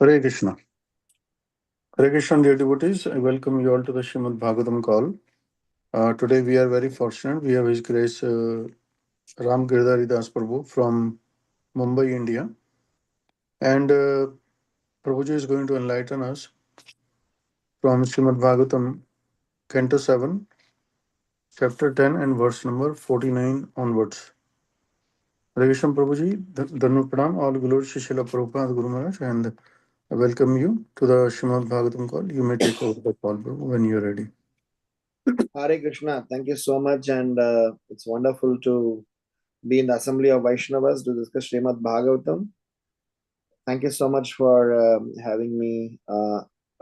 Hare Krishna. Hare Krishna, dear devotees. I welcome you all to the Srimad Bhagavatam call. Today we are very fortunate. We have His Grace RamGiridhari Das Prabhu from Mumbai, India. And Prabhuji is going to enlighten us from Srimad Bhagavatam, Canto 7, Chapter 10, and verse number 49 onwards. Hare Krishna, Prabhuji. Dhannu Pranam, all glories to Srila Prabhupada Guru Maharaj, and I welcome you to the Srimad Bhagavatam call. You may take over the call, Prabhu, when you are ready. Hare Krishna, thank you so much, and it's wonderful to be in the assembly of Vaishnavas to discuss Srimad Bhagavatam. Thank you so much for having me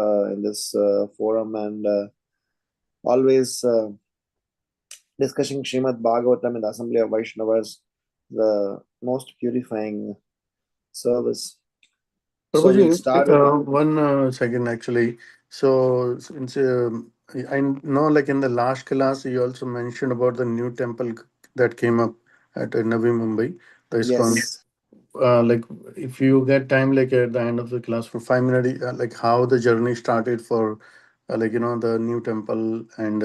in this forum and always discussing Srimad Bhagavatam in the assembly of Vaishnavas, the most purifying service. So we'll start with 1 second actually. So since I know, like in the last class, you also mentioned about the new temple that came up at Navi Mumbai, the ISKCON. yes. Like if you get time, like at the end of the class for 5 minutes, like how the journey started for, the new temple, and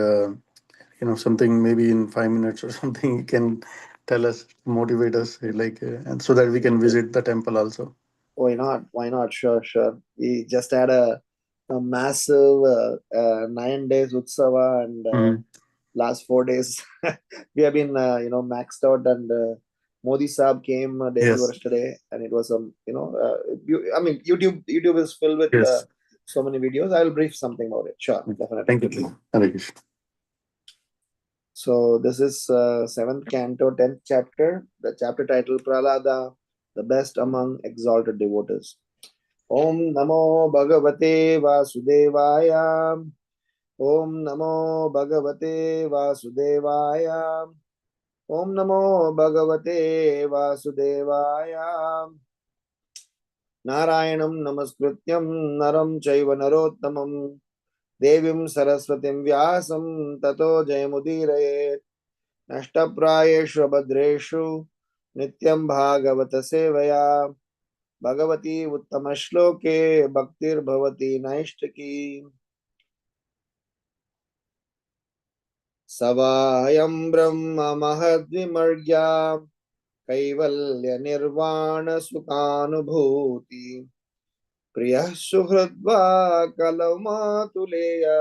something maybe in 5 minutes or something you can tell us, motivate us, and so that we can visit the temple also. Why not? Why not? Sure, sure. We just had a massive 9 days Utsava, and last 4 days we have been, maxed out. And Modi Saab came day before Yes. yesterday, and it was YouTube is filled with Yes. so many videos. I will brief something about it. Sure, definitely. Thank you, Prabhu. Hare Krishna. So this is 7th canto, 10th chapter. The chapter title Prahlada, the best among exalted devotees. Om Namo Bhagavate Vasudevaya. Om Namo Bhagavate Vasudevaya. Om Namo Bhagavate Vasudevaya. Narayanam Namaskrityam Naram Chaiva Narottamam Devim Saraswatim Vyasam Tato Jayamudiraye Nashtaprayeshu Abhadreshu Nityam Bhagavata Sevaya Bhagavati Uttamashloke Bhaktir Bhavati Naishtaki Savayam Brahma Mahadvimargya Kaivalya Nirvana Sukhanubhuti Priyah Suhradva Kalamatuleya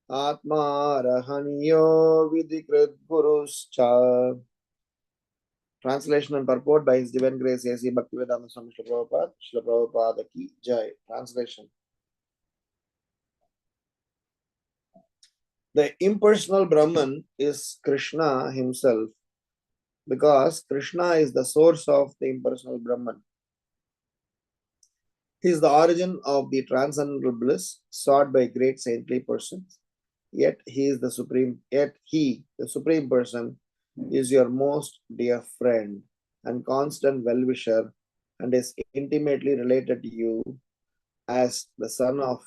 Atma Rahanyo Vidikrit Guruscha. Translation and purport by His Divine Grace A.C. Bhaktivedanta Swami Srila Prabhupada. Srila Prabhupada Ki Jai. Translation. The impersonal Brahman is Krishna himself, because Krishna is the source of the impersonal Brahman. He is the origin of the transcendental bliss sought by great saintly persons. Yet he, the Supreme Person, is your most dear friend and constant well-wisher, and is intimately related to you as the son of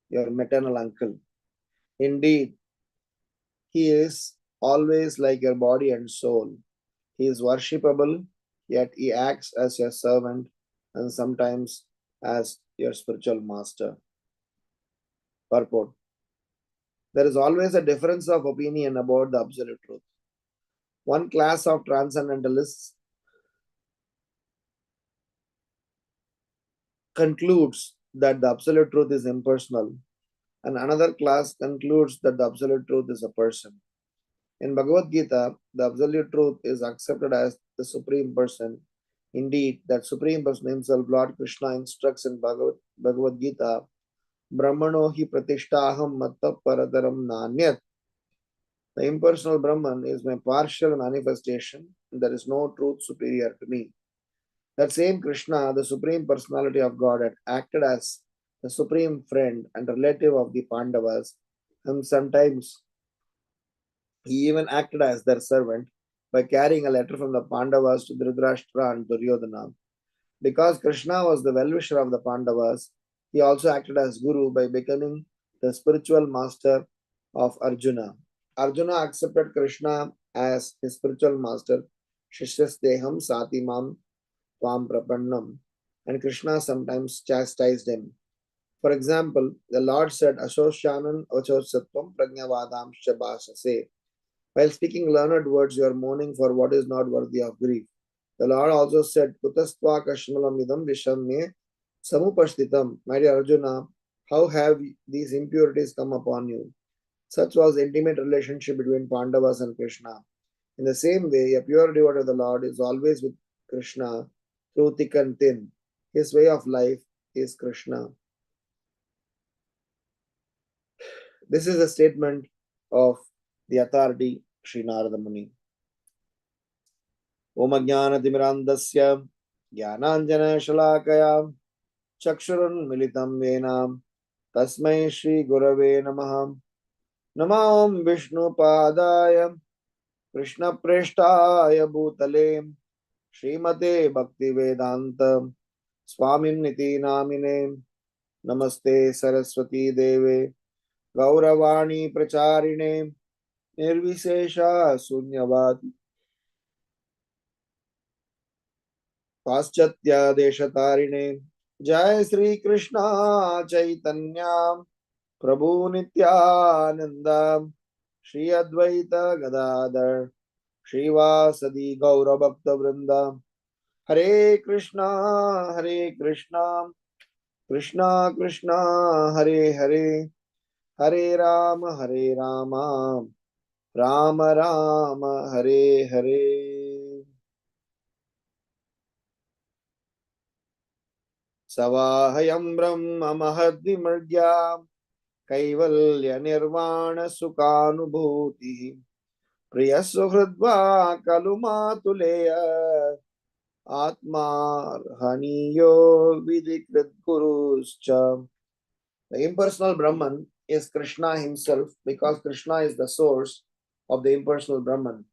your maternal uncle. Indeed, he is always like your body and soul. He is worshipable, yet he acts as your servant and sometimes as your spiritual master. Purport. There is always a difference of opinion about the absolute truth. One class of transcendentalists concludes that the absolute truth is impersonal, and another class concludes that the absolute truth is a person. In Bhagavad Gita, the absolute truth is accepted as the Supreme Person. Indeed, that Supreme Person himself, Lord Krishna, instructs in Bhagavad Gita, Brahmano hi pratishtaham matta paradaram nanyat. The impersonal Brahman is my partial manifestation, and there is no truth superior to me. That same Krishna, the Supreme Personality of God, had acted as the supreme friend and relative of the Pandavas, and sometimes he even acted as their servant by carrying a letter from the Pandavas to Dhritarashtra and Duryodhana. Because Krishna was the well-wisher of the Pandavas, he also acted as Guru by becoming the spiritual master of Arjuna. Arjuna accepted Krishna as his spiritual master, Shishyasteham Satimam Tvam Prapannam, and Krishna sometimes chastised him. For example, the Lord said, Ashoshanan Achosatvam Prajnavadamscha Bhasase. While speaking learned words, you are mourning for what is not worthy of grief. The Lord also said, Kutastva Kashmalamidam Vishamye Samupashtitam. My dear Arjuna, how have these impurities come upon you? Such was the intimate relationship between Pandavas and Krishna. In the same way, a pure devotee of the Lord is always with Krishna through thick and thin. His way of life is Krishna. This is a statement of the authority Sri Narada Muni. Om Ajnanatimirandasya Jnananjana Shalakaya Chakshurun Militam Venam Tasmai Shri Gurave Namaha Namam Vishnu Padaya Krishna Preshtaya Bhutale Srimate Bhakti Vedanta Swamin Niti Namine Namaste Saraswati Deve Gauravani Pracharine Nirvisesha Sunyavati Paschatya Deshatarine Jai Sri Krishna Chaitanya Prabhu Nityananda Shri Advaita Gadadhar Srivasadi Gaura Bhakta Vrinda Hare Krishna Krishna Krishna Hare Hare Hare Rama Rama Rama Hare Hare Savahayam Brahma Mahadvimurgya Kaivalya Nirvana Sukhanubhuti Priyasuhridva Kalumatuleya Atma Haniyo Vidikrit Guruscha. The impersonal Brahman is Krishna himself because Krishna is the source of the impersonal Brahman.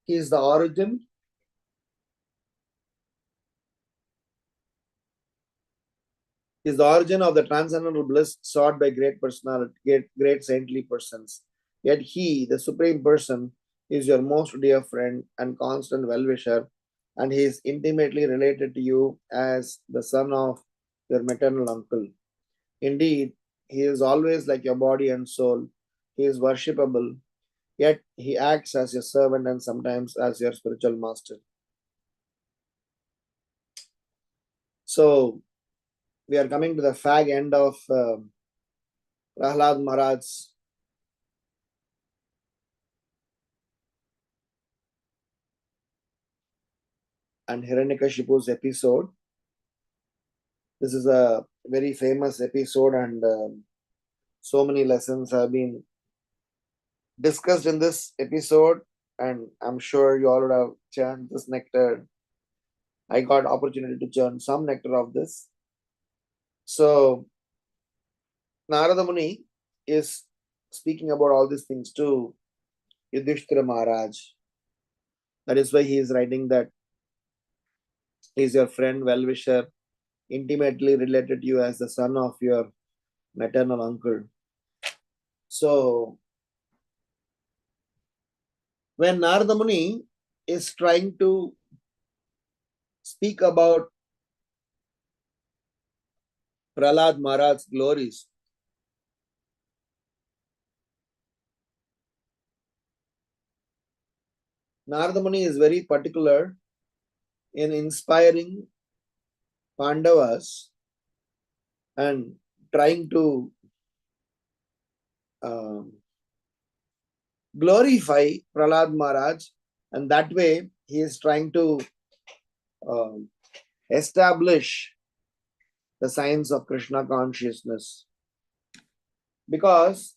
He is the origin. He is the origin of the transcendental bliss sought by great personality, great saintly persons. Yet he, the Supreme Person, is your most dear friend and constant well-wisher, and he is intimately related to you as the son of your maternal uncle. Indeed, he is always like your body and soul. He is worshipable, yet he acts as your servant and sometimes as your spiritual master. So, we are coming to the fag end of Prahlad Maharaj's and Hiranyakashipu's episode. This is a very famous episode, and so many lessons have been discussed in this episode, and I'm sure you all would have churned this nectar. I got opportunity to churn some nectar of this. So Narada Muni is speaking about all these things to Yudhishthira Maharaj. That is why he is writing that he is your friend, well-wisher, intimately related to you as the son of your maternal uncle. So when Narada Muni is trying to speak about Prahlad Maharaj's glories, Narada Muni is very particular in inspiring Pandavas and trying to glorify Prahlad Maharaj, and that way he is trying to establish the science of Krishna consciousness. Because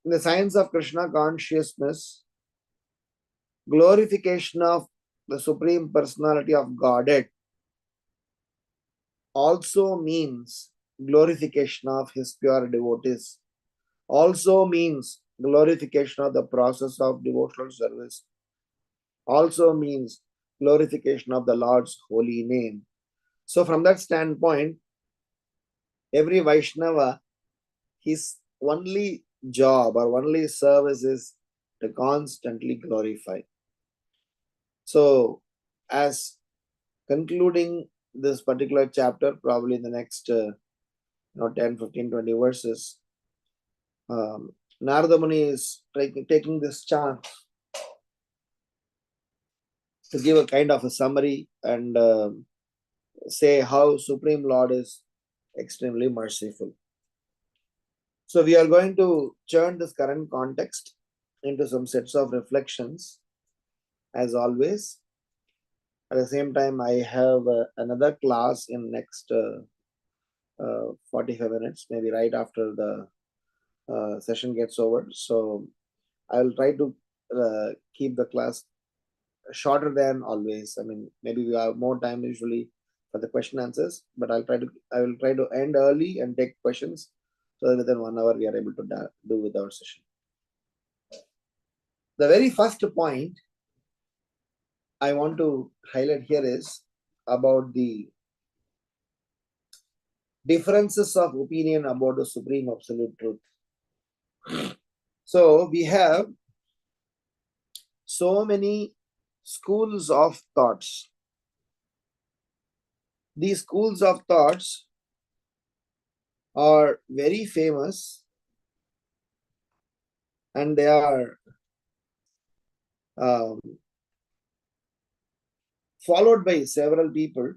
in the science of Krishna consciousness, glorification of the Supreme Personality of Godhead also means glorification of his pure devotees, also means glorification of the process of devotional service, also means glorification of the Lord's holy name. So from that standpoint, every Vaishnava, his only job or only service is to constantly glorify. So as concluding this particular chapter, probably in the next 10, 15, 20 verses, Narada Muni is taking this chance to give a kind of a summary and say how Supreme Lord is extremely merciful. So we are going to turn this current context into some sets of reflections as always. At the same time, I have another class in next 45 minutes, maybe right after the session gets over. So I will try to keep the class shorter than always. I mean, maybe we have more time usually for the question answers, but I will try to end early and take questions so that within 1 hour we are able to do with our session. The very first point I want to highlight here is about the differences of opinion about the Supreme Absolute Truth. So we have so many schools of thoughts. These schools of thoughts are very famous and they are followed by several people,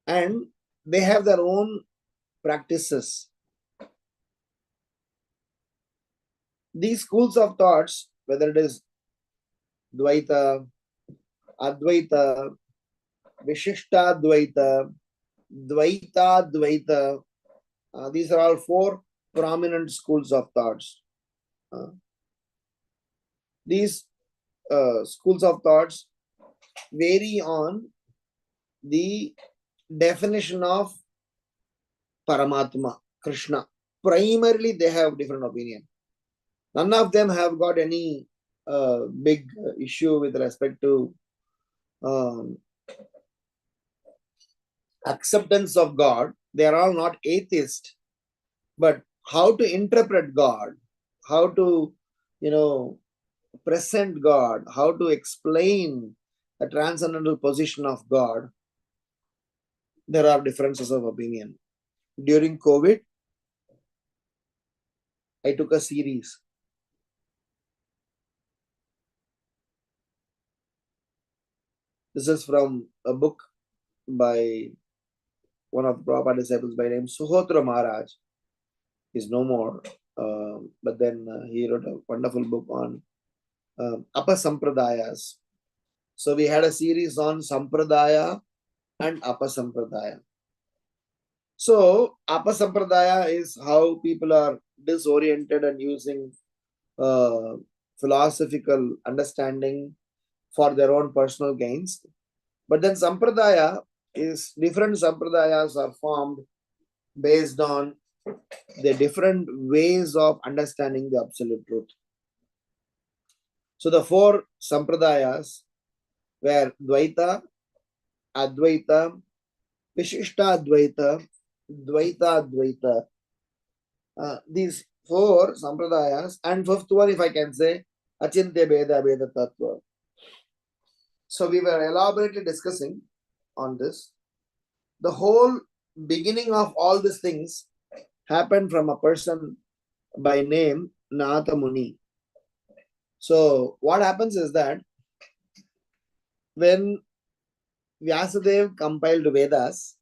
and they have their own practices. These schools of thoughts, whether it is Dvaita, Advaita, Vishishta Dvaita, Dvaita Dvaita, these are all 4 prominent schools of thoughts. These schools of thoughts vary on the definition of Paramatma, Krishna. Primarily, they have different opinion. None of them have got any big issue with respect to acceptance of God. They are all not atheist, but how to interpret God, how to, present God, how to explain the transcendental position of God, there are differences of opinion. During COVID, I took a series. This is from a book by one of the Prabhupada disciples by name Suhotra Maharaj. He's no more, but then he wrote a wonderful book on Apasampradayas. So we had a series on Sampradaya and Apasampradaya. So Apasampradaya is how people are disoriented and using philosophical understanding for their own personal gains. But then Sampradaya is different sampradayas are formed based on the different ways of understanding the absolute truth. So the 4 sampradayas were Dvaita, Advaita, Vishishta Advaita, Dvaita Advaita. These 4 sampradayas, and 5th one, if I can say, Achintya Beda Beda Tattva. So we were elaborately discussing on this. The whole beginning of all these things happened from a person by name Narada Muni. So what happens is that when Vyasadeva compiled Vedas,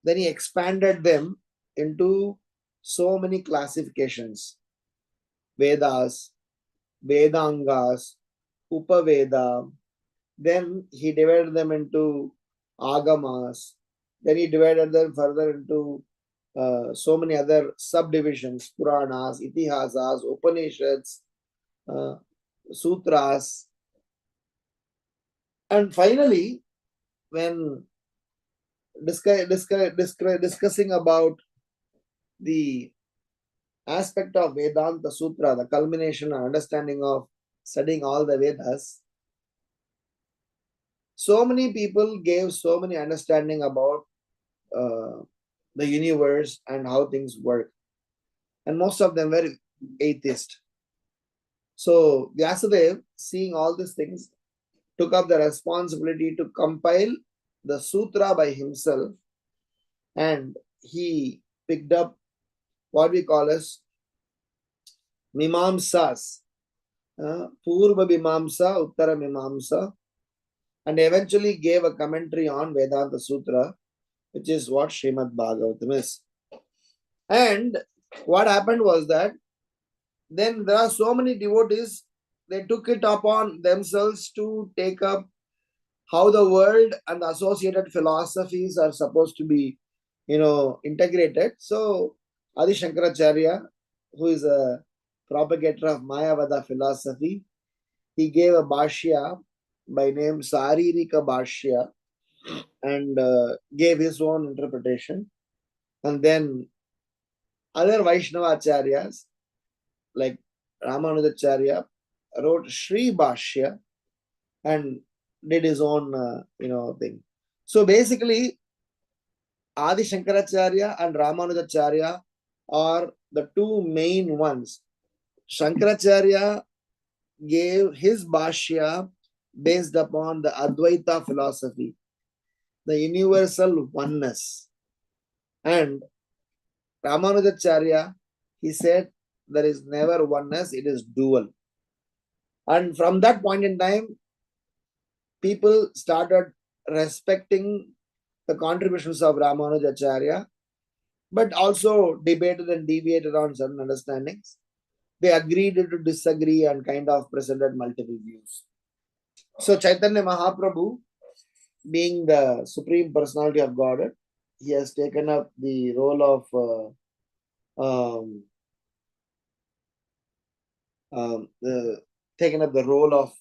then he expanded them into so many classifications. Vedas, Vedangas, Upaveda. Then he divided them into Agamas. Then he divided them further into so many other subdivisions, Puranas, Itihasas, Upanishads, Sutras. And finally, when discussing about the aspect of Vedanta Sutra, the culmination and understanding of studying all the Vedas, so many people gave so many understanding about the universe and how things work. And most of them were atheist. So Vyasadeva, seeing all these things, took up the responsibility to compile the sutra by himself, and he picked up what we call as Mimamsas, Purva Mimamsa, Uttara Mimamsa, and eventually gave a commentary on Vedanta Sutra, which is what Srimad Bhagavatam is. And what happened was that then there are so many devotees, they took it upon themselves to take up how the world and the associated philosophies are supposed to be, integrated. So Adi Shankaracharya, who is a propagator of Mayavada philosophy, he gave a bhashya by name Saririka Bhashya and gave his own interpretation. And then other Vaishnava acharyas like Ramanujacharya wrote Sri Bhashya and did his own, thing. So basically, Adi Shankaracharya and Ramanujacharya are the two main ones. Shankaracharya gave his Bhashya based upon the Advaita philosophy, the universal oneness. And Ramanujacharya, he said, there is never oneness, it is dual. And from that point in time, people started respecting the contributions of Ramanujacharya, but also debated and deviated on certain understandings. They agreed to disagree and kind of presented multiple views. So Chaitanya Mahaprabhu, being the Supreme Personality of Godhead, he has taken up the role of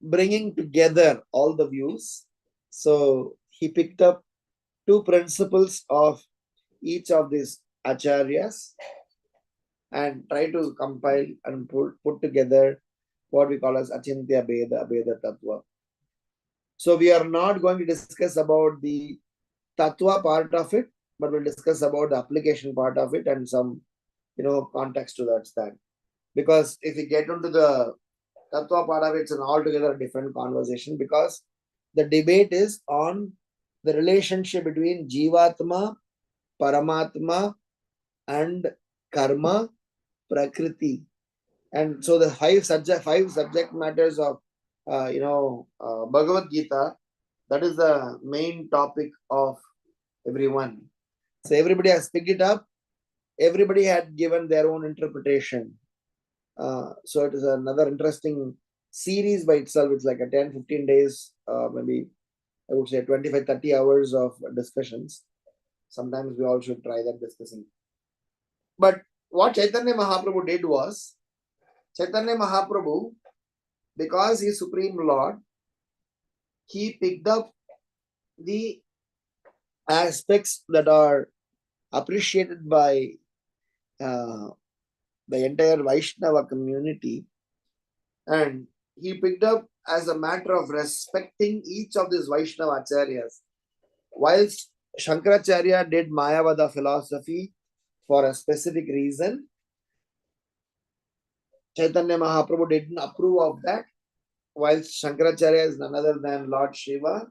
bringing together all the views. So he picked up two principles of each of these acharyas and try to compile and put together what we call as Achintya Bheda, Abheda Tattva. So we are not going to discuss about the Tattva part of it, but we'll discuss about the application part of it and some, context to that. Because if we get into the Tattva part of it, it's an altogether different conversation, because the debate is on the relationship between Jivatma, Paramatma, and Karma, Prakriti. And so the five subject matters of Bhagavad Gita, that is the main topic of everyone. So everybody has picked it up. Everybody had given their own interpretation. So it is another interesting series by itself. It's like a 10-15 days, maybe I would say 25-30 hours of discussions. Sometimes we all should try that discussing. But what Chaitanya Mahaprabhu did was, Chaitanya Mahaprabhu, because he is Supreme Lord, he picked up the aspects that are appreciated by the entire Vaishnava community, and he picked up as a matter of respecting each of these Vaishnava acharyas. Whilst Shankaracharya did Mayavada philosophy for a specific reason, Chaitanya Mahaprabhu didn't approve of that. Whilst Shankaracharya is none other than Lord Shiva,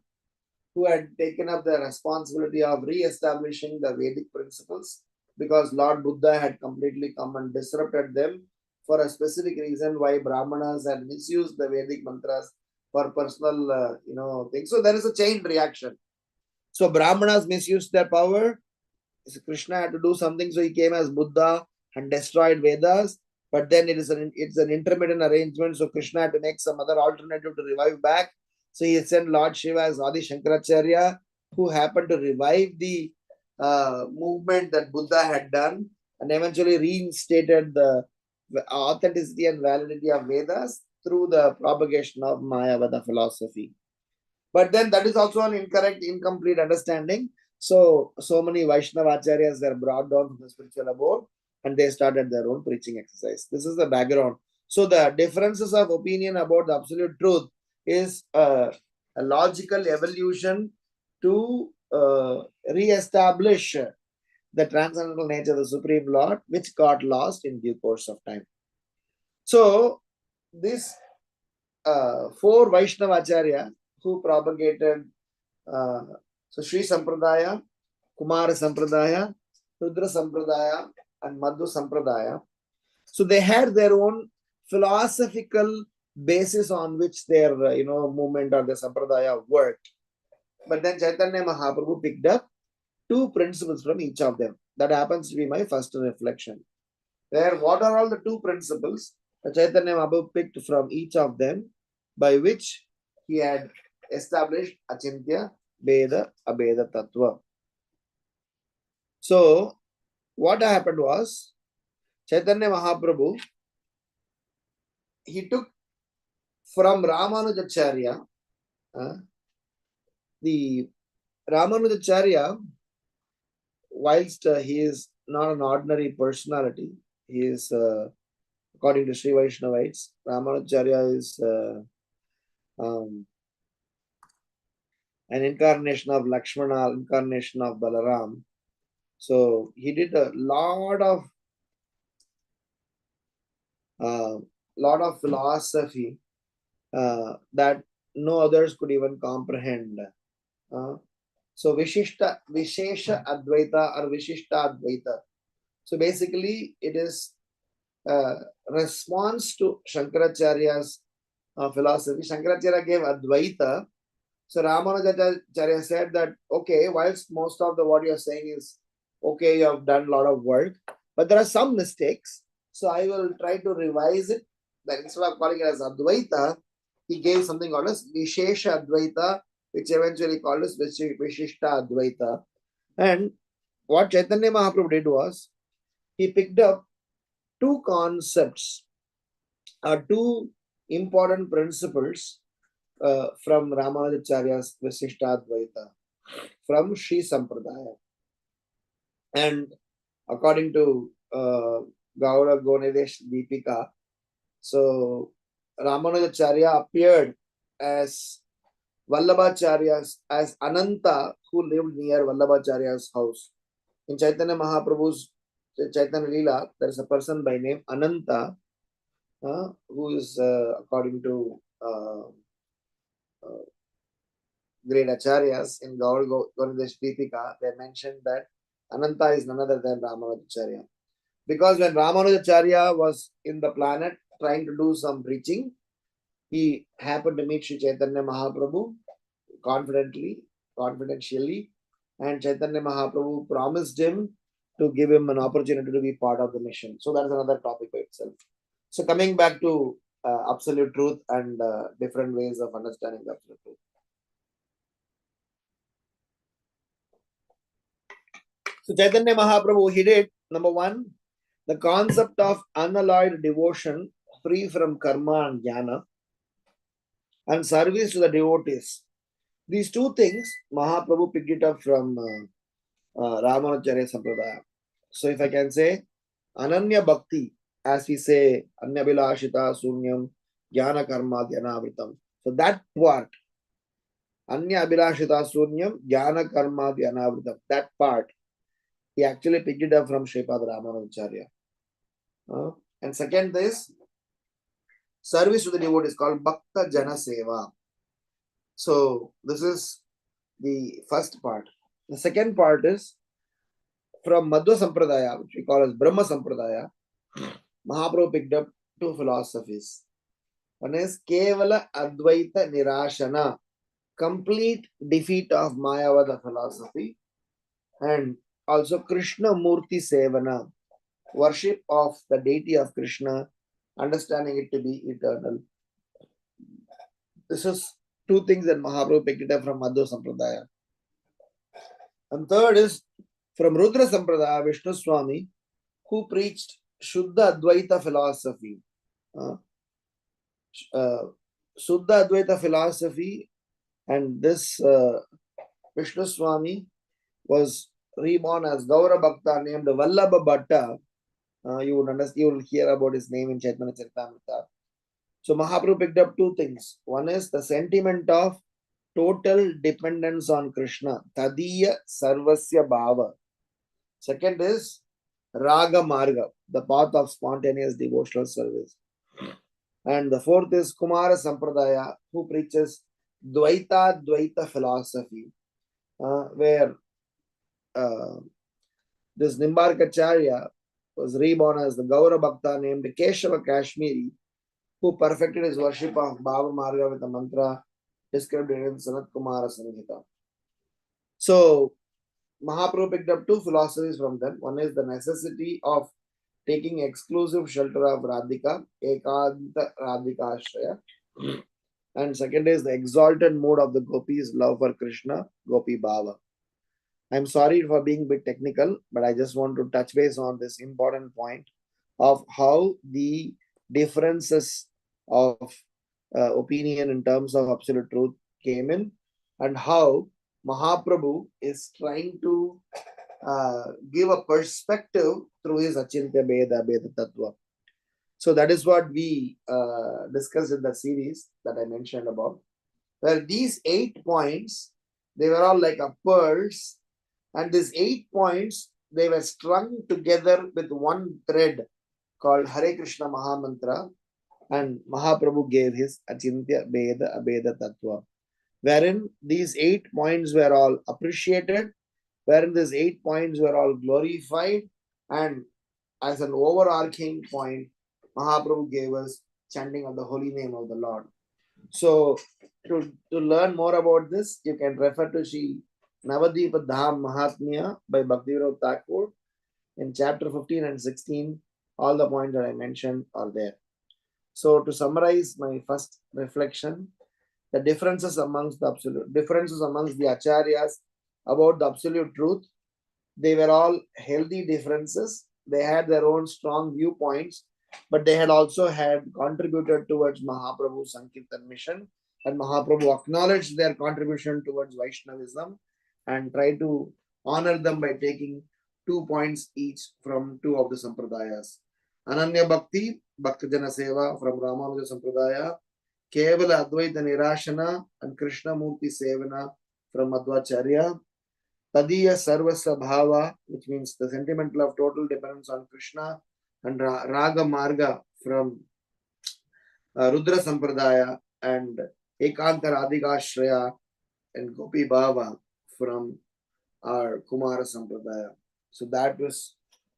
who had taken up the responsibility of re-establishing the Vedic principles, because Lord Buddha had completely come and disrupted them for a specific reason, why Brahmanas had misused the Vedic mantras for personal, things. So there is a chain reaction. So Brahmanas misused their power. So Krishna had to do something, so he came as Buddha and destroyed Vedas. But then it's an intermittent arrangement, so Krishna had to make some other alternative to revive back. So he sent Lord Shiva as Adi Shankaracharya, who happened to revive the movement that Buddha had done, and eventually reinstated the authenticity and validity of Vedas through the propagation of Mayavada philosophy. But then that is also an incorrect, incomplete understanding. So many Vaishnava acharyas were brought down from the spiritual abode, and they started their own preaching exercise. This is the background. So the differences of opinion about the absolute truth is a logical evolution to re-establish the transcendental nature of the Supreme Lord, which got lost in due course of time. So this four Vaishnava Acharya who propagated so Sri Sampradaya, Kumara Sampradaya, Rudra Sampradaya, and Madhu Sampradaya. So they had their own philosophical basis on which their movement or the Sampradaya worked. But then Chaitanya Mahaprabhu picked up two principles from each of them. That happens to be my first reflection. There, what are all the two principles that Chaitanya Mahaprabhu picked from each of them, by which he had established Achintya, Veda, Abheda Tattva. So, what happened was, Chaitanya Mahaprabhu, he took from Ramanujacharya, the Ramanujacharya, whilst he is not an ordinary personality, he is, according to Sri Vaishnavites, Ramanujacharya is an incarnation of Lakshmana, incarnation of Balaram. So he did a lot of philosophy that no others could even comprehend. So Vishesha Advaita or Vishishta Advaita. So basically, it is a response to Shankaracharya's philosophy. Shankaracharya gave Advaita. So Ramanujacharya said that, okay, whilst most of the what you are saying is okay, you have done a lot of work, but there are some mistakes. So I will try to revise it. That instead of calling it as Advaita, he gave something called as Vishesha Advaita, which eventually called as Vishishta Advaita. And what Chaitanya Mahaprabhu did was, he picked up two concepts or two important principles from Ramanujacharya's Vishishta Advaita, from Sri Sampradaya. And according to Gaura Gonedesh Deepika, so Ramanujacharya appeared as Vallabhacharya's, as Ananta, who lived near Vallabhacharya's house. In Chaitanya Mahaprabhu's Chaitanya Leela, there is a person by name Ananta, who is, according to great acharyas in Gaur Govindesh Deepika, they mentioned that Ananta is none other than Ramanujacharya. Because when Ramanujacharya was in the planet trying to do some preaching, he happened to meet Sri Chaitanya Mahaprabhu confidentially, and Chaitanya Mahaprabhu promised him to give him an opportunity to be part of the mission. So that is another topic by itself. So coming back to absolute truth and different ways of understanding the absolute truth. So Chaitanya Mahaprabhu, he did, number one, the concept of unalloyed devotion free from karma and jnana, and service to the devotees. These two things, Mahaprabhu picked it up from Ramanujacharya Sampradaya. So if I can say, Ananya Bhakti, as we say, Anyabilashita Sunyam Jnana Karma Dhyanavritam. So that part, Anya Abhilashita Sunyam Jnana Karma Dhyanavritam, that part, he actually picked it up from Sripad Ramanujacharya. And second is, service to the devotee is called Bhakta Jana Seva. So this is the first part. The second part is from Madhva Sampradaya, which we call as Brahma Sampradaya. Mahaprabhu picked up two philosophies. One is Kevala Advaita Nirashana, complete defeat of Mayavada philosophy, and also Krishna Murti Sevana, worship of the deity of Krishna, understanding it to be eternal. This is two things that Mahaprabhu picked it up from Madhva Sampradaya. And third is from Rudra Sampradaya, Vishnu Swami, who preached Shuddha Advaita philosophy. Shuddha Advaita philosophy, and this Vishnu Swami was reborn as Gaura Bhakta named Vallabha Bhatta. You would understand, you will hear about his name in Chaitanya Charitamrita. So Mahaprabhu picked up two things. One is the sentiment of total dependence on Krishna, Tadiya Sarvasya Bhava. Second is Raga Marga, the path of spontaneous devotional service. And the fourth is Kumara Sampradaya, who preaches Dvaita philosophy, where this Nimbarkacharya was reborn as the Gaura Bhakta named Keshava Kashmiri, who perfected his worship of Bhava Marga with a mantra described in Sanat Kumara Samhita. So, Mahaprabhu picked up two philosophies from them. One is the necessity of taking exclusive shelter of Radhika, Ekanta Radhika Ashraya. And second is the exalted mood of the gopis' love for Krishna, Gopi Bhava. I'm sorry for being a bit technical, but I just want to touch base on this important point of how the differences of opinion in terms of absolute truth came in, and how Mahaprabhu is trying to give a perspective through his Achintya Beda Tattva. So that is what we discussed in the series that I mentioned about, where these 8 points, they were all like a pearls, and these 8 points, they were strung together with one thread called Hare Krishna Mahamantra, and Mahaprabhu gave his Achintya Beda Abeda Tattva, wherein these 8 points were all appreciated, wherein these 8 points were all glorified, and as an overarching point, Mahaprabhu gave us chanting of the holy name of the Lord. So, to learn more about this, you can refer to Sri Navadvipa Dham Mahatmya by Bhaktivedanta Thakur in chapter 15 and 16. All the points that I mentioned are there. So, to summarize my first reflection, the differences amongst the acharyas about the absolute truth, they were all healthy differences. They had their own strong viewpoints, but they had also had contributed towards Mahaprabhu's Sankirtan mission, and Mahaprabhu acknowledged their contribution towards Vaishnavism and tried to honor them by taking 2 points each from 2 of the Sampradayas. Ananya Bhakti, Bhaktajana Seva from Ramanuja Sampradaya, Kevala Advaita Nirashana and Krishnamurti Sevana from Madhvacharya, Tadiya Sarvasva Bhava, which means the sentimental of total dependence on Krishna, and Raga Marga from Rudra Sampradaya, and Ekanta Radhika Ashraya and Gopi Bhava from our Kumara Sampradaya. So that was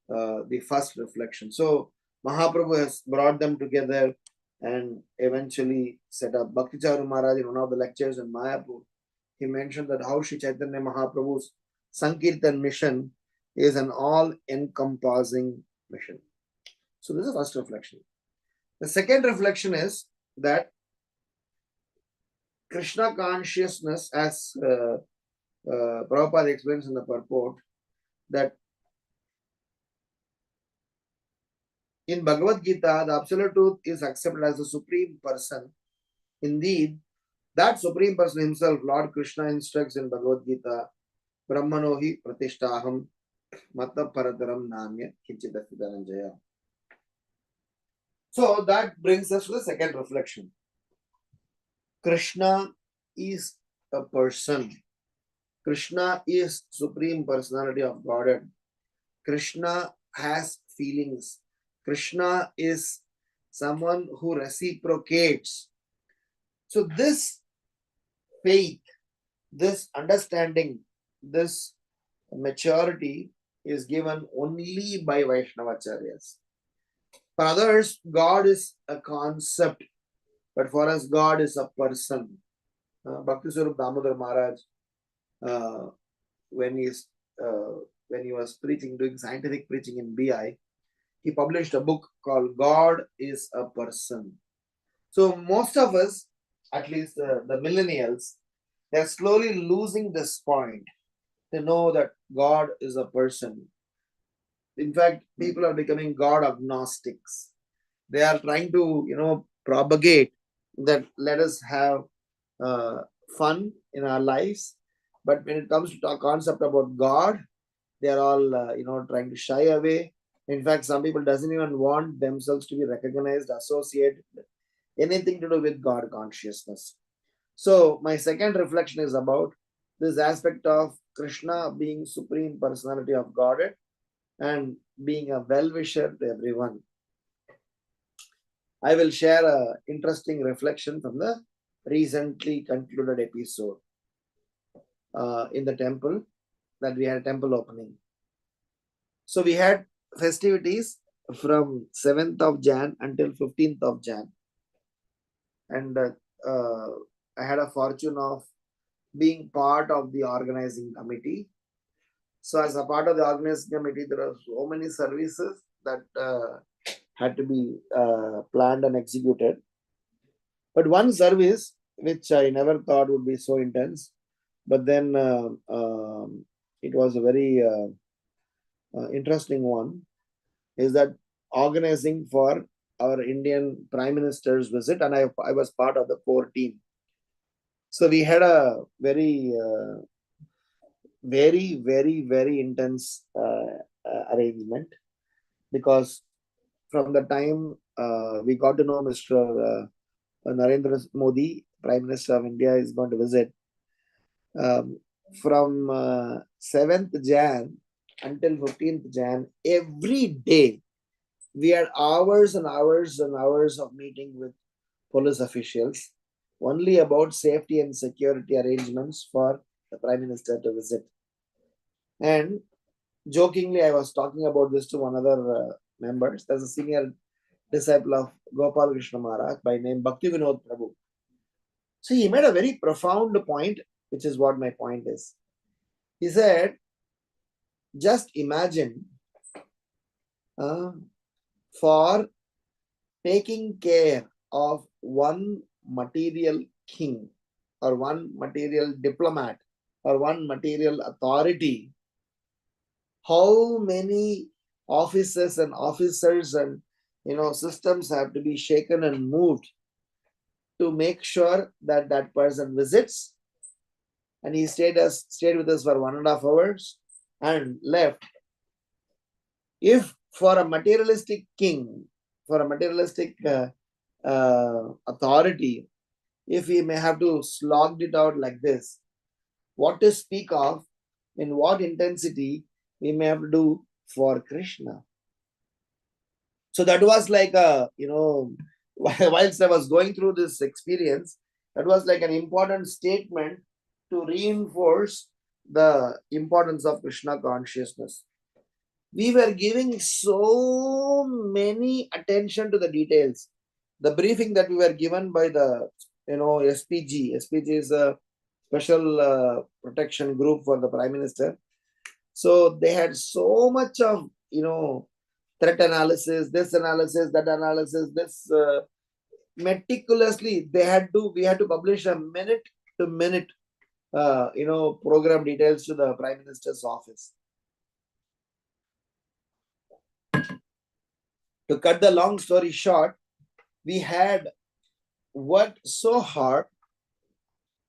the first reflection. So Mahaprabhu has brought them together and eventually set up. Bhakti Charu Maharaj in one of the lectures in Mayapur, he mentioned that how Sri Chaitanya Mahaprabhu's Sankirtan mission is an all-encompassing mission. So this is the first reflection. The second reflection is that Krishna consciousness, as Prabhupada explains in the purport, that in Bhagavad Gita, the absolute truth is accepted as the supreme person. Indeed, that supreme person himself, Lord Krishna, instructs in Bhagavad Gita, Brahmanohi pratishtaham matta parataram namya kinchidasti dhananjaya. So that brings us to the second reflection. Krishna is a person. Krishna is supreme personality of Godhead. Krishna has feelings. Krishna is someone who reciprocates. So this faith, this understanding, this maturity is given only by Vaishnavacharyas. For others, God is a concept, but for us, God is a person. Bhakti Swarup Damodar Maharaj, when he was preaching, doing scientific preaching in BI, he published a book called God is a Person. So most of us, at least the millennials, they're slowly losing this point to know that God is a person. In fact, people are becoming God agnostics. They are trying to, propagate that let us have fun in our lives. But when it comes to the concept about God, they are all, trying to shy away. In fact, some people doesn't even want themselves to be recognized, associated with anything to do with God consciousness. So my second reflection is about this aspect of Krishna being supreme personality of Godhead and being a well-wisher to everyone. I will share an interesting reflection from the recently concluded episode in the temple, that we had temple opening. So we had festivities from 7th of Jan until 15th of Jan. And I had a fortune of being part of the organizing committee. So as a part of the organizing committee, there are so many services that had to be planned and executed. But one service which I never thought would be so intense, but then it was a very interesting one, is that organizing for our Indian Prime Minister's visit, and I was part of the core team. So we had a very, very intense arrangement, because from the time we got to know Mr. Narendra Modi, Prime Minister of India, is going to visit, from 7th Jan until 15th Jan, every day we had hours and hours and hours of meeting with police officials only about safety and security arrangements for the Prime Minister to visit. And jokingly, I was talking about this to one other members. There's a senior disciple of Gopal Krishna Maharaj by name Bhakti Vinod Prabhu. So he made a very profound point, which is what my point is. He said, just imagine for taking care of one material king or one material diplomat or one material authority, how many offices and officers and systems have to be shaken and moved to make sure that that person visits. And he stayed with us for 1.5 hours and left. If for a materialistic king, for a materialistic authority, if we may have to slog it out like this, what to speak of, in what intensity we may have to do for Krishna. So that was like whilst I was going through this experience, that was like an important statement to reinforce the importance of Krishna consciousness. We were giving so many attention to the details. The briefing that we were given by the SPG. SPG is a special protection group for the Prime Minister. So they had so much of threat analysis, this analysis, that analysis, this meticulously. We had to publish a minute to minute program details to the Prime Minister's office. To cut the long story short, we had worked so hard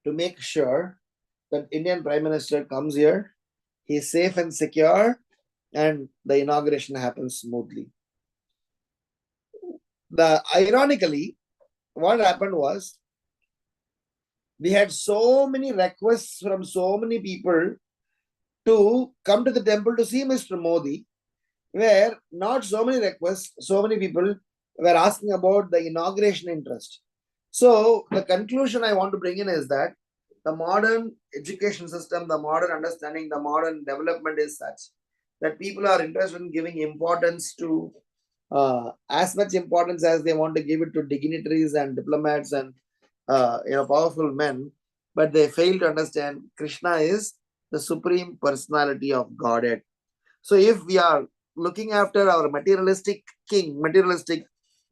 to make sure that Indian Prime Minister comes here, he's safe and secure, and the inauguration happens smoothly. Ironically, what happened was, we had so many requests from so many people to come to the temple to see Mr. Modi, where not so many requests, so many people were asking about the inauguration interest. So the conclusion I want to bring in is that the modern education system, the modern understanding, the modern development is such that people are interested in giving importance to as much importance as they want to give it to dignitaries and diplomats and powerful men, but they fail to understand Krishna is the supreme personality of Godhead. So if we are looking after our materialistic king, materialistic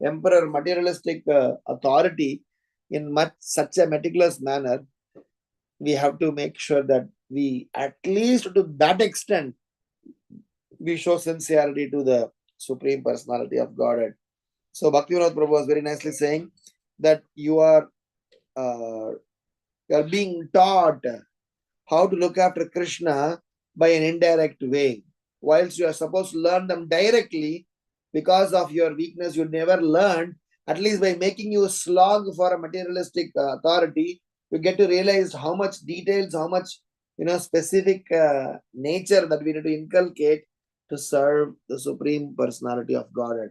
emperor, materialistic authority in such a meticulous manner, we have to make sure that we, at least to that extent, we show sincerity to the supreme personality of Godhead. So Bhaktivinoda Prabhu was very nicely saying that you are being taught how to look after Krishna by an indirect way. Whilst you are supposed to learn them directly, because of your weakness, you never learned. At least by making you slog for a materialistic authority, you get to realize how much details, how much specific nature that we need to inculcate to serve the supreme personality of Godhead.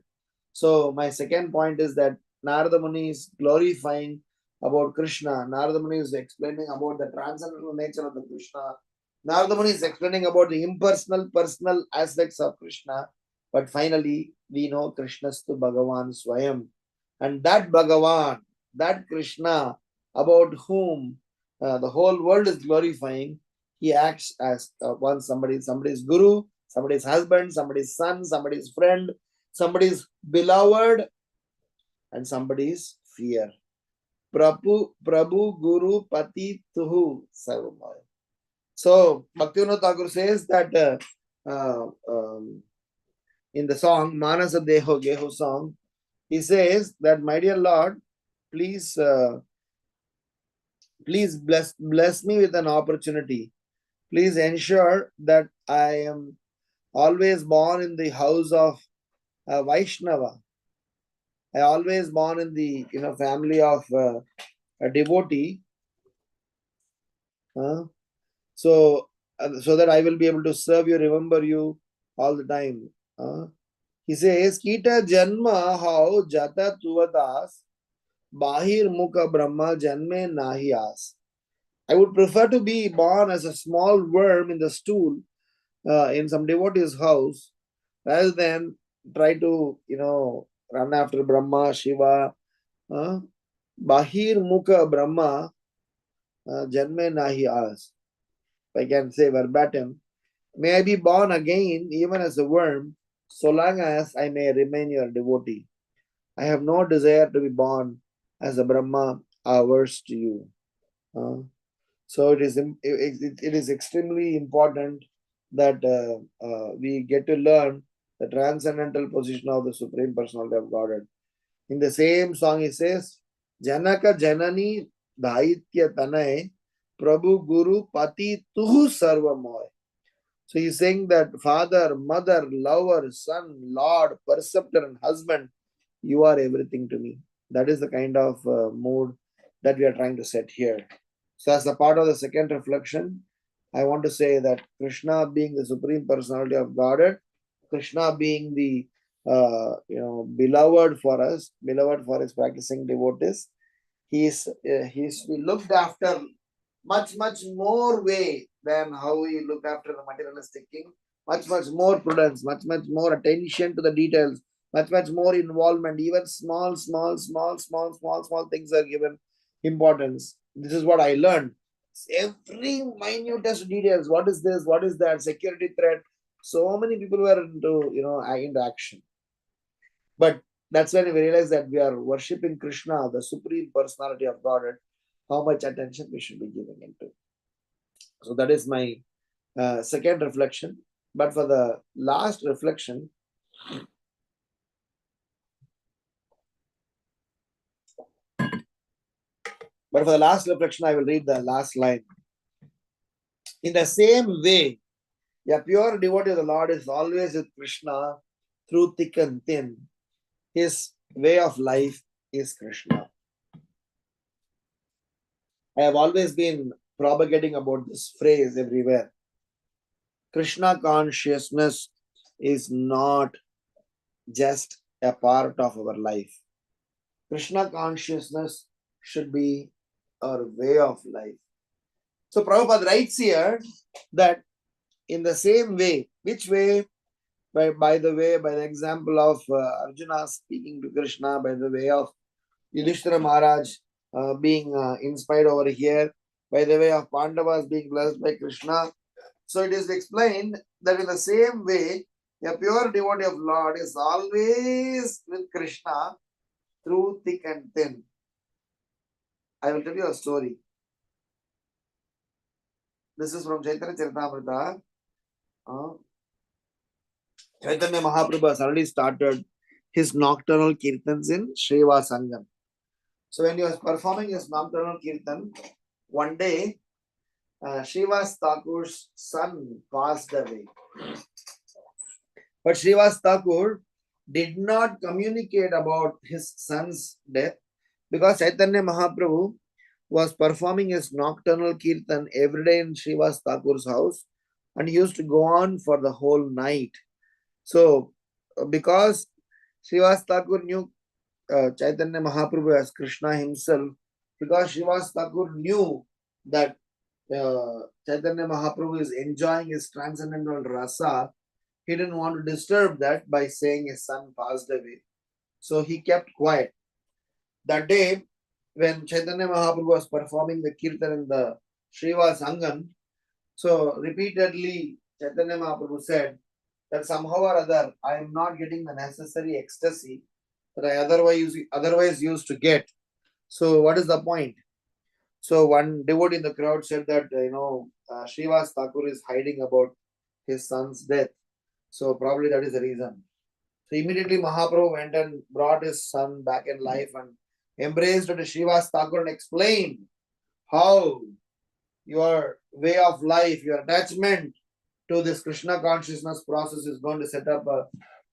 So my second point is that Narada Muni is glorifying about Krishna. Narada Muni is explaining about the transcendental nature of the Krishna. Narada Muni is explaining about the impersonal, personal aspects of Krishna. But finally, we know Krishnastu Bhagavan Swayam. And that Bhagavan, that Krishna, about whom the whole world is glorifying, he acts as somebody's guru, somebody's husband, somebody's son, somebody's friend, somebody's beloved, and somebody's fear. Prabhu, Guru, Pati, Tuhu, Sarvamaya. So, Bhaktivinoda Thakur says that in the song, Manasa Deho Geho song, he says that, my dear Lord, please bless me with an opportunity. Please ensure that I am always born in the house of Vaishnava. I always born in the family of a devotee. So that I will be able to serve you, remember you all the time. He says, Kita Janma how Jata Tuvadas Bahir Mukha Brahma Janme Nahias. I would prefer to be born as a small worm in the stool in some devotee's house rather than try to, run after Brahma, Shiva. Bahir Mukha Brahma Janme Nahias. If I can say verbatim, may I be born again even as a worm, so long as I may remain your devotee. I have no desire to be born as a Brahma averse to you. So it is extremely important that we get to learn the transcendental position of the Supreme Personality of Godhead. In the same song, he says, Janaka Janani Daitya Tanay Prabhu Guru Pati Tuhu Sarvamoy. So he's saying that father, mother, lover, son, lord, preceptor, and husband, you are everything to me. That is the kind of mood that we are trying to set here. So as a part of the second reflection, I want to say that Krishna being the Supreme Personality of Godhead, Krishna being the beloved for us, beloved for his practicing devotees, he's we looked after much more way than how we look after the materialistic king. Much more prudence, much more attention to the details, much more involvement. Even small things are given importance. This is what I learned. Every minutest details. What is this? What is that? Security threat. So many people were into action. But that's when we realize that we are worshipping Krishna, the Supreme Personality of Godhead, how much attention we should be giving into. So that is my second reflection. But for the last reflection, I will read the last line. In the same way, a pure devotee of the Lord is always with Krishna through thick and thin. His way of life is Krishna. I have always been propagating about this phrase everywhere. Krishna consciousness is not just a part of our life. Krishna consciousness should be our way of life. So Prabhupada writes here that in the same way, which way? By the example of Arjuna speaking to Krishna, by the way of Yudhishthira Maharaj being inspired over here, by the way of Pandavas being blessed by Krishna. So it is explained that in the same way, a pure devotee of Lord is always with Krishna through thick and thin. I will tell you a story. This is from Chaitanya Charitamrita. Chaitanya Mahaprabhu has already started his nocturnal kirtans in Sriva Sangam. So when he was performing his nocturnal kirtan, one day, Srivas Thakur's son passed away. But Srivas Thakur did not communicate about his son's death because Chaitanya Mahaprabhu was performing his nocturnal kirtan every day in Srivas Thakur's house, and he used to go on for the whole night. So, because Srivas Thakur knew Chaitanya Mahaprabhu as Krishna himself, because Srivas Thakur knew that Chaitanya Mahaprabhu is enjoying his transcendental rasa. He didn't want to disturb that by saying his son passed away. So he kept quiet. That day, when Chaitanya Mahaprabhu was performing the kirtan in the Srivas Angan, so repeatedly Chaitanya Mahaprabhu said that somehow or other I am not getting the necessary ecstasy that I otherwise used to get. So what is the point? So one devotee in the crowd said that Srivas Thakur is hiding about his son's death. So probably that is the reason. So immediately Mahaprabhu went and brought his son back in life and embraced Srivas Thakur and explained how your way of life, your attachment to this Krishna consciousness process is going to set up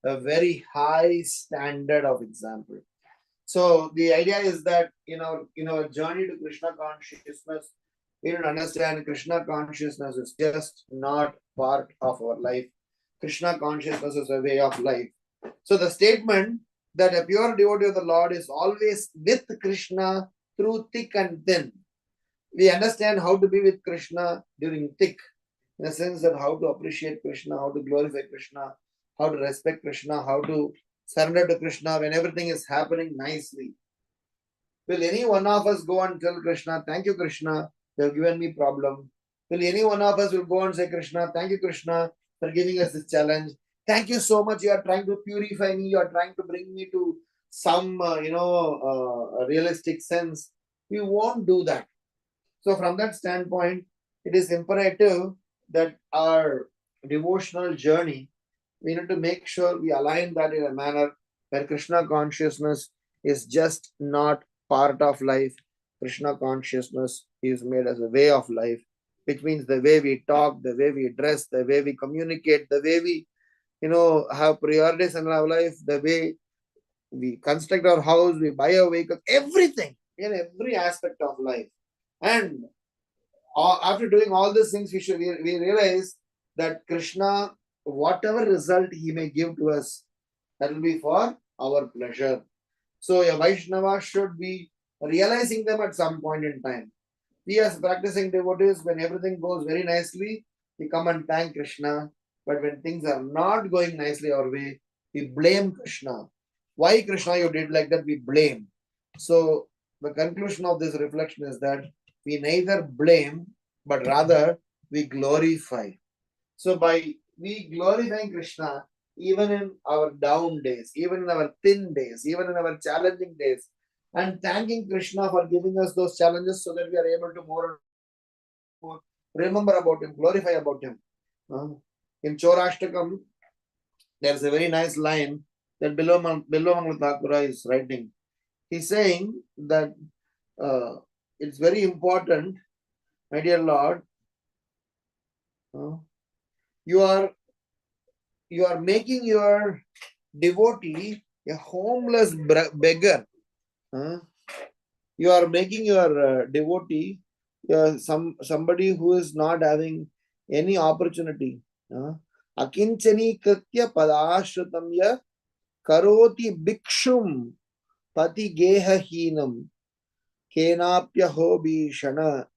a very high standard of example. So the idea is that in our journey to Krishna consciousness, we need to understand Krishna consciousness is just not part of our life. Krishna consciousness is a way of life. So the statement that a pure devotee of the Lord is always with Krishna through thick and thin. We understand how to be with Krishna during thick, in the sense that how to appreciate Krishna, how to glorify Krishna, how to respect Krishna, how to surrender to Krishna when everything is happening nicely. Will any one of us go and tell Krishna, thank you Krishna, you have given me problem? Will any one of us will go and say, Krishna, thank you Krishna for giving us this challenge. Thank you so much, you are trying to purify me, you are trying to bring me to some realistic sense. We won't do that. So from that standpoint, it is imperative that our devotional journey, we need to make sure we align that in a manner where Krishna consciousness is just not part of life. Krishna consciousness is made as a way of life, which means the way we talk, the way we dress, the way we communicate, the way we, have priorities in our life, the way we construct our house, we buy a vehicle, everything in every aspect of life. And after doing all these things, we realize that Krishna, whatever result he may give to us, that will be for our pleasure. So a Vaishnava should be realizing them at some point in time. We as practicing devotees, when everything goes very nicely, we come and thank Krishna. But when things are not going nicely our way, we blame Krishna. Why Krishna you did like that? We blame. So the conclusion of this reflection is that we neither blame, but rather we glorify. So by we glorifying Krishna, even in our down days, even in our thin days, even in our challenging days, and thanking Krishna for giving us those challenges so that we are able to more and more remember about him, glorify about him. In Chorashtakam, there's a very nice line that Bilvamangal Thakura is writing. He's saying that it's very important, my dear Lord, you are making your devotee a homeless beggar. You are making your devotee somebody who is not having any opportunity. Akinchani kritya padashrutamya karoti bhikshum pati geha hinam kenapya ho bhishana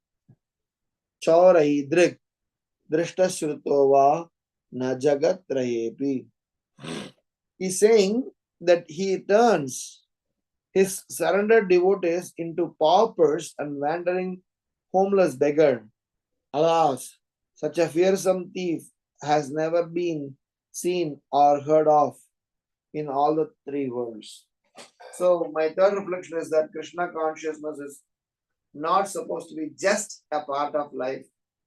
chauraidrik drishtashrutova na jagat rayepi. He's saying that he turns his surrendered devotees into paupers and wandering homeless beggar. Alas, such a fearsome thief has never been seen or heard of in all the three worlds. So my third reflection is that Krishna consciousness is not supposed to be just a part of life.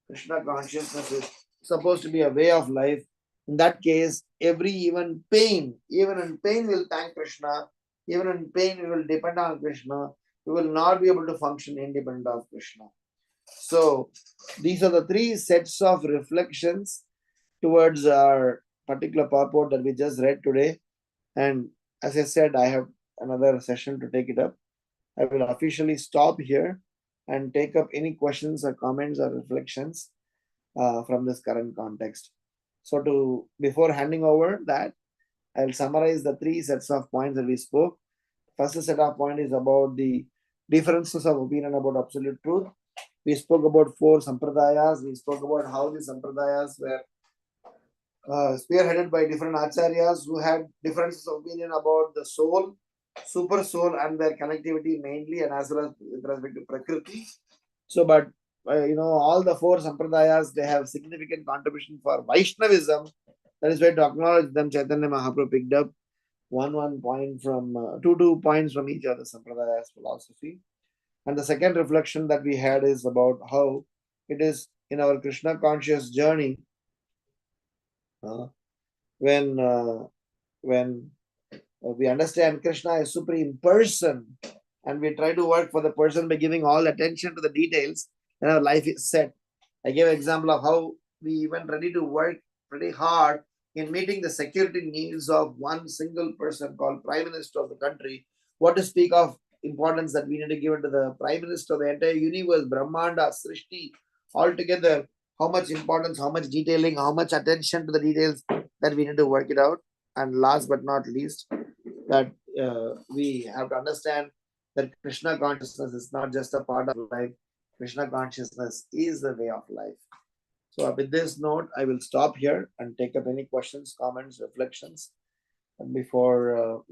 Krishna consciousness is supposed to be a way of life. In that case, even in pain, we'll thank Krishna. Even in pain, we will depend on Krishna. We will not be able to function independent of Krishna. So, these are the three sets of reflections towards our particular purport that we just read today. And as I said, I have another session to take it up. I will officially stop here and take up any questions or comments or reflections from this current context. So before handing over that, I'll summarize the three sets of points that we spoke. first set of point is about the differences of opinion about absolute truth. We spoke about 4 sampradayas. We spoke about how the sampradayas were spearheaded by different acharyas who had differences of opinion about the soul, super soul, and their connectivity mainly, and as well as with respect to Prakriti. So, but all the 4 sampradayas, they have significant contribution for Vaishnavism. That is why to acknowledge them, Chaitanya Mahaprabhu picked up one point from two points from each other sampradayas philosophy. And the second reflection that we had is about how it is in our Krishna conscious journey when we understand Krishna is supreme person and we try to work for the person by giving all attention to the details, then our life is set. I gave an example of how we even ready to work pretty hard in meeting the security needs of one single person called Prime Minister of the country. What to speak of importance that we need to give it to the Prime Minister of the entire universe, Brahmanda, Srishti, altogether, how much importance, how much detailing, how much attention to the details that we need to work it out. And last but not least, that we have to understand that Krishna consciousness is not just a part of life. Krishna consciousness is the way of life. So with this note, I will stop here and take up any questions, comments, reflections before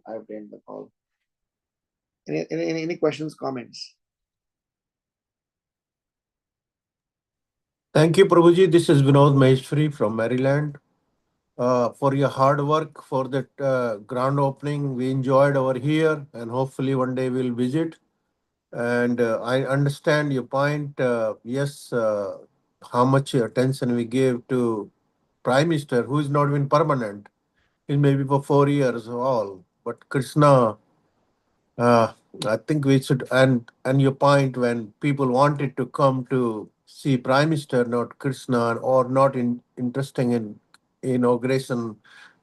I have to end the call. Any questions, comments? Thank you, Prabhuji. This is Vinod Maheshwari from Maryland. For your hard work for that grand opening. We enjoyed over here, and hopefully one day we'll visit. And I understand your point. Yes, how much attention we give to Prime Minister, who is not even permanent. He may be for 4 years or all. But Krishna, uh, I think we should, and your point when people wanted to come to see Prime Minister, not Krishna, or not interesting in inauguration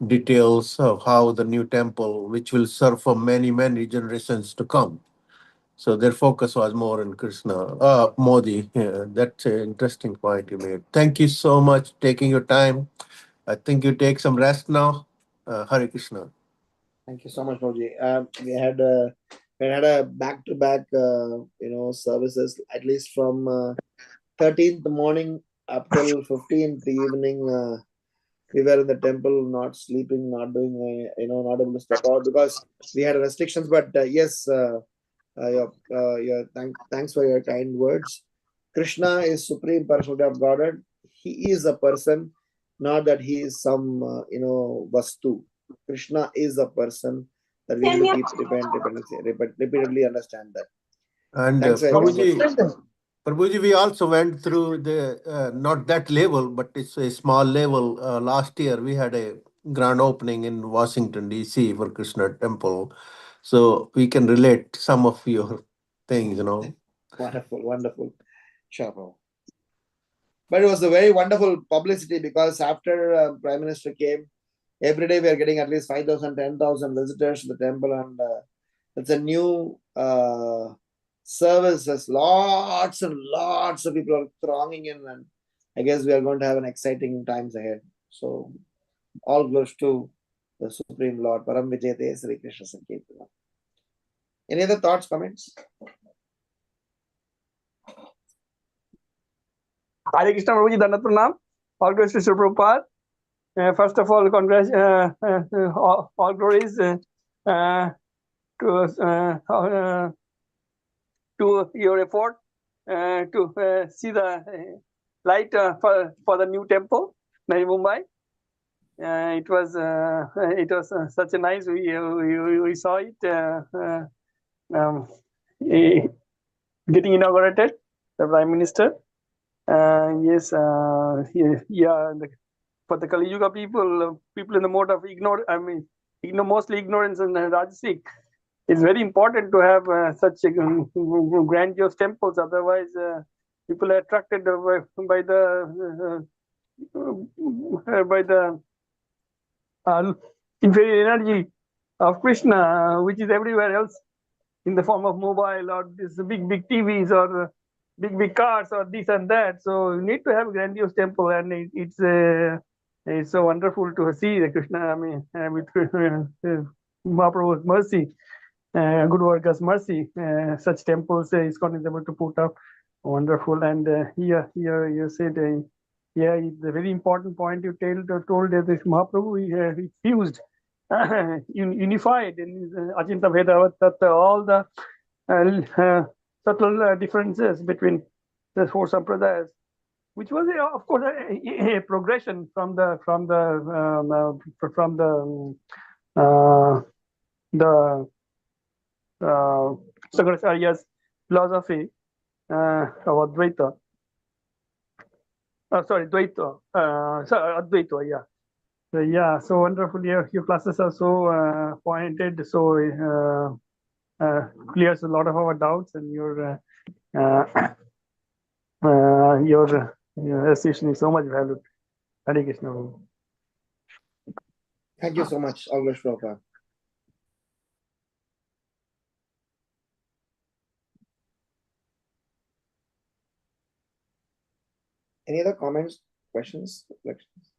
details of how the new temple, which will serve for many, many generations to come. So their focus was more on Krishna, Modi. Yeah, that's an interesting point you made. Thank you so much taking your time. I think you take some rest now. Hare Krishna. Thank you so much, Prabhuji. We had a back-to-back, services at least from 13th morning up till 15th evening. We were in the temple, not sleeping, not doing, not able to step out because we had restrictions. But yes, thanks for your kind words. Krishna is supreme personality of Godhead. He is a person, not that he is some, vastu. Krishna is a person that we need to keep repeatedly understand that. And Thanks for your kind words. Prabhuji, we also went through the not that level, but it's a small level. Last year, we had a grand opening in Washington D.C. for Krishna Temple, so we can relate some of your things. Wonderful, wonderful. Sure, Prabhu. But it was a very wonderful publicity because after Prime Minister came, every day we are getting at least 5,000, 10,000 visitors to the temple, and it's a new service. Lots and lots of people are thronging in, and I guess we are going to have an exciting times ahead. So, all glories to the Supreme Lord, Param Vijayate Sri Krishna Sankirtana. Any other thoughts, comments? Hare Krishna, Prabhuji, Dandat Pranam. All glories to Sri Prabhupada. First of all, all glories to your effort to see the light for the new temple in Mumbai. It was such a nice. We saw it getting inaugurated. The Prime Minister. Yes, for the Kali Yuga people in the mode of mostly ignorance and Rajasic, it's very important to have such grandiose temples. Otherwise, people are attracted by the inferior energy of Krishna, which is everywhere else in the form of mobile or these big TVs or big cars or this and that. So you need to have a grandiose temple, and it's so wonderful to see the Krishna. With Mahaprabhu's mercy, good work as mercy. Such temples ISKCON is able to put up. Wonderful. And here you said, yeah, it's a very important point you told that this Mahaprabhu he fused, unified in Ajinta Veda, that all the subtle differences between the four sampradayas, which was of course a progression from the Sankaracharya's philosophy of Advaita. Sorry, Dvaita. Advaita, yeah. So, yeah, so wonderful. Your classes are so pointed, so clears a lot of our doubts, and your association is so much valued. Hare Krishna. Thank you so much, August Prabhupada. Any other comments, questions, reflections?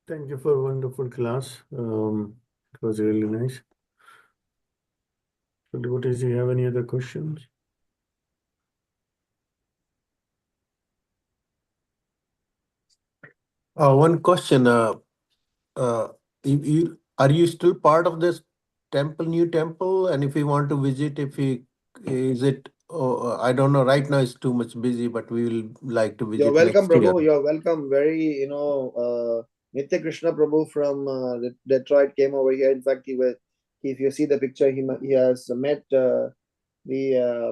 Thank you for a wonderful class. It was really nice. So, devotees, do you have any other questions? One question. Are you still part of this temple, new temple? And if we want to visit, is it? I don't know. Right now, it's too much busy, but we will like to visit. You're welcome, next year. Prabhu. You're welcome. Very, Nitya Krishna Prabhu from Detroit came over here. In fact, if you see the picture, he has met the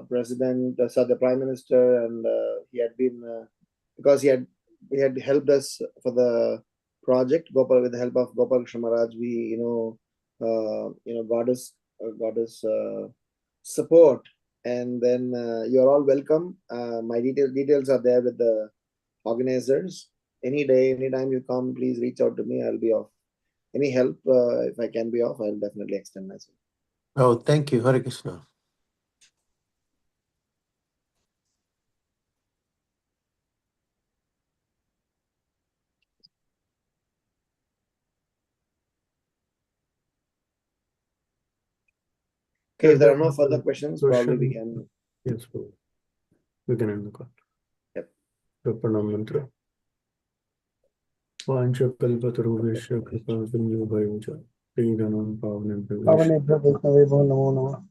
president, the prime minister, and he had been because he had helped us for the project Gopal, with the help of Gopal Krishna Maharaj. We got his support, and then you're all welcome. My details are there with the organizers. Any day, anytime you come, please reach out to me. I'll be off. Any help, if I can be off, I'll definitely extend myself. Oh, thank you, Hare Krishna. Okay, if there are no further questions, probably we can. Yes, we can end the call. Yep. Pranam mantra. Vancha kalpatarubhesha kripa sinyo bhayamcha Sridanam pavane bhagavesha Namo Namo.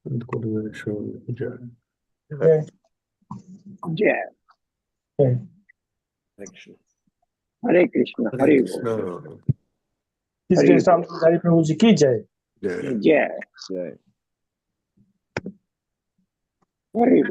Kodavesha jai. Jai. Hare Krishna. Hare Krishna. Hare Hare Krishna. His Grace RamGiridhari Prabhu ji ki jai. Jai. Jai. Jai. Hare